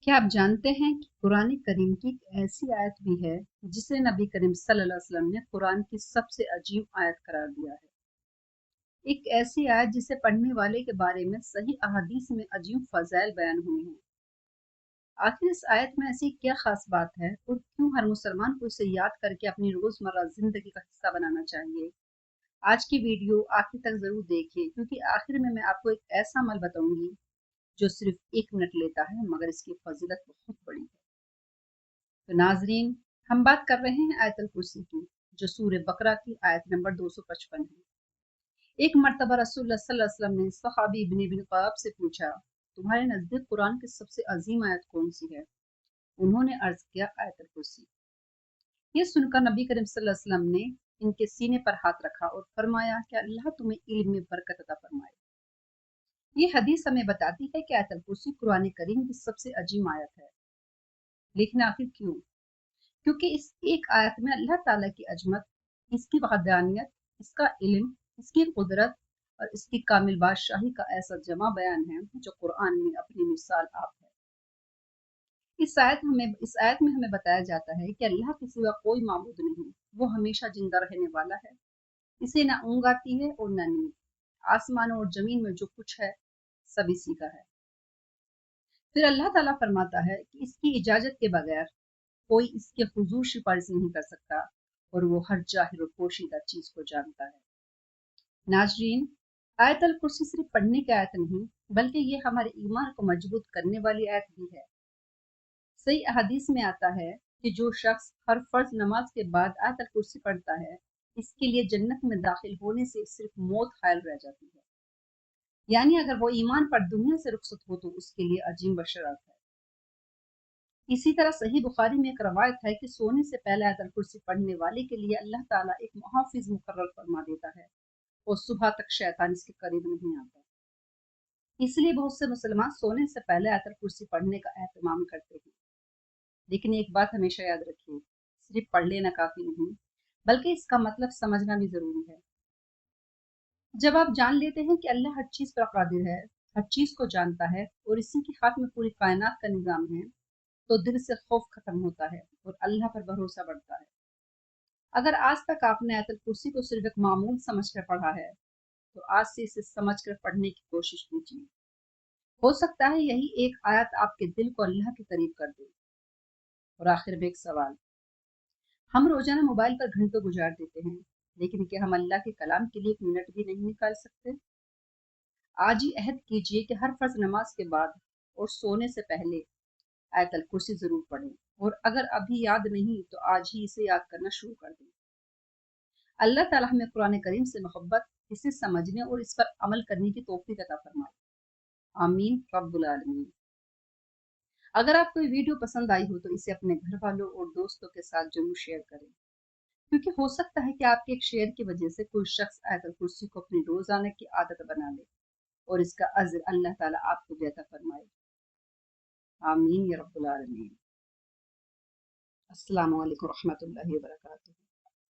क्या आप जानते हैं कि कुरान करीम की एक ऐसी आयत भी है जिसे नबी करीम सल्लल्लाहु अलैहि वसल्लम ने कुरान की सबसे अजीब आयत करार दिया है। एक ऐसी आयत जिसे पढ़ने वाले के बारे में सही अहादीस में अजीब फज़ाइल बयान हुए हैं। आखिर इस आयत में ऐसी क्या खास बात है और क्यों हर मुसलमान को इसे याद करके अपनी रोज़मर्रा ज़िंदगी का हिस्सा बनाना चाहिए। आज की वीडियो आखिर तक ज़रूर देखिए, क्योंकि आखिर में मैं आपको एक ऐसा अमल बताऊंगी जो सिर्फ 1 मिनट लेता है, मगर इसकी फजीलत बहुत बड़ी है। तो नाजरीन, हम बात कर रहे हैं आयतल कुर्सी की, जो सूरह बकरा की आयत नंबर 255 है। एक मर्तबा रसूलुल्लाह सल्लल्लाहु अलैहि वसल्लम ने सहाबी इब्न बिन क़ाब से पूछा, तुम्हारे नज़दीक कुरान की सबसे अजीम आयत कौन सी है? उन्होंने अर्ज किया, आयतल कुर्सी। ये सुनकर नबी करीम सल्लल्लाहु अलैहि वसल्लम ने इनके सीने पर हाथ रखा और फरमाया कि अल्लाह तुम्हें इल्म में बरकत अता फरमाए। ये हदीस हमें बताती है कि आयतल कुर्सी कुरान करीम की सबसे अजीम आयत है। लेकिन आखिर क्यों? क्योंकि इस एक आयत में अल्लाह ताला की अजमत, इसकी वहदानियत, इसका इल्म, इसकी कुदरत और इसकी कामिल बादशाही का ऐसा जमा बयान है जो कुरान में अपनी मिसाल आप है। इस आयत में हमें बताया जाता है कि अल्लाह के सिवा कोई माबूद नहीं, वो हमेशा जिंदा रहने वाला है। इसे ना ऊँग आती है और ना नींद। आसमानों और जमीन में जो कुछ है सब इसी का है। फिर अल्लाह ताला फरमाता है कि इसकी इजाजत के बगैर कोई इसके हुजूर सिफारिश नहीं कर सकता और वो हर जाहिर और पोशीदा चीज को जानता है। नाजरीन, आयतल कुर्सी सिर्फ पढ़ने की आयत नहीं, बल्कि ये हमारे ईमान को मजबूत करने वाली आयत भी है। सही अहदीस में आता है कि जो शख्स हर फर्ज नमाज के बाद आयतल कुर्सी पढ़ता है, इसके लिए जन्नत में दाखिल होने से सिर्फ मौत हायल रह जाती है। यानी अगर वो ईमान पर दुनिया से रुखसत हो तो उसके लिए अजीम बशरत है। इसी तरह सही बुखारी में एक रवायत है कि सोने से पहले आयतल कुर्सी पढ़ने वाले के लिए अल्लाह ताला एक मुहाफिज मुकर्रर फरमा देता है और सुबह तक शैतान इसके करीब नहीं आता। इसलिए बहुत से मुसलमान सोने से पहले आयतल कुर्सी पढ़ने का एहतमाम करते हैं। लेकिन एक बात हमेशा याद रखिए, सिर्फ पढ़ लेना काफी नहीं, बल्कि इसका मतलब समझना भी जरूरी है। जब आप जान लेते हैं कि अल्लाह हर चीज पर कादिर है, हर चीज को जानता है और इसी के हाथ में पूरी कायनात का निजाम है, तो दिल से खौफ खत्म होता है और अल्लाह पर भरोसा बढ़ता है। अगर आज तक आपने आयतल कुर्सी को सिर्फ एक मामूल समझकर पढ़ा है, तो आज से इसे समझकर पढ़ने की कोशिश कीजिए। हो सकता है यही एक आयत आपके दिल को अल्लाह के करीब कर दे। और आखिर में एक सवाल, हम रोजाना मोबाइल पर घंटों गुजार देते हैं, लेकिन क्या हम अल्लाह के कलाम के लिए 1 मिनट भी नहीं निकाल सकते? आज ही अहद कीजिए कि हर फर्ज नमाज के बाद और सोने से पहले आयतल कुर्सी जरूर पढ़ें, और अगर अभी याद नहीं तो आज ही इसे याद करना शुरू कर दें। अल्लाह ताला हमें कुरान करीम से मोहब्बत, इसे समझने और इस पर अमल करने की तौफीक अता फरमाए। आमीन रब्बुल आलमीन। अगर आपको ये वीडियो पसंद आई हो तो इसे अपने घर वालों और दोस्तों के साथ जरूर शेयर करें, क्योंकि हो सकता है कि आपके एक शेयर की वजह से कोई शख्स आयतल कुर्सी को अपनी रोजाना की आदत बना ले और इसका अज्र अल्लाह ताला आपको भी अता फरमाए। आमीन या रब्बुल आलमीन। अस्सलामु अलैकुम रहमतुल्लाहि व बरकातुहू।